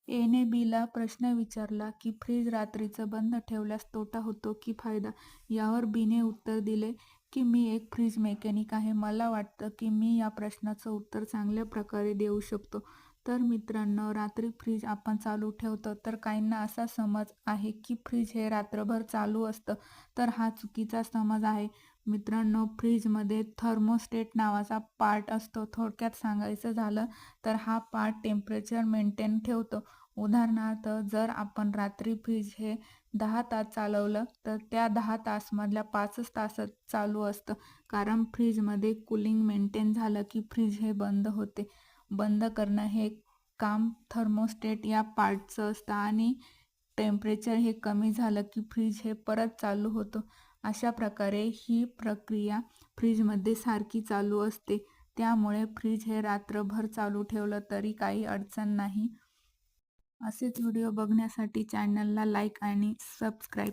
एने बीला प्रश्न विचारला की फ्रीज रात्रीचं बंद ठेवल्यास तोटा होतो की फायदा. यावर बीने उत्तर दिले की मी एक फ्रीज मेकॅनिक आहे. मला वाटतं की मी या प्रश्नाचं उत्तर चांगल्या प्रकारे देऊ शकतो. तर मित्रांनो, रात्री फ्रीज आपण चालू ठेवतो, तर काहींना असा समज आहे की फ्रीज हे रात्रभर चालू असतं, तर हा चुकीचा समज आहे. मित्रांनो, फ्रीजमध्ये थर्मोस्टेट नावाचा पार्ट असतो. थोडक्यात सांगायचं झालं तर हा पार्ट टेम्परेचर मेंटेन ठेवतो. उदाहरणार्थ, जर आपण रात्री फ्रीज हे 10 तास चालवलं तर त्या 10 तासमधल्या 5च तासात चालू असतं, कारण फ्रीजमध्ये कूलिंग मेंटेन झालं की फ्रीज हे बंद होते. बंद करणं हे काम थर्मोस्टेट या पार्टचं असतं आणि टेम्परेचर हे कमी झालं की फ्रीज हे परत चालू होतं. अशा प्रकारे ही प्रक्रिया फ्रीजमध्ये सारखी चालू असते. त्यामुळे फ्रीज हे रात्रभर चालू ठेवलं तरी काही अडचण नाही. असेच व्हिडिओ बघण्यासाठी चॅनलला लाईक आणि सबस्क्राईब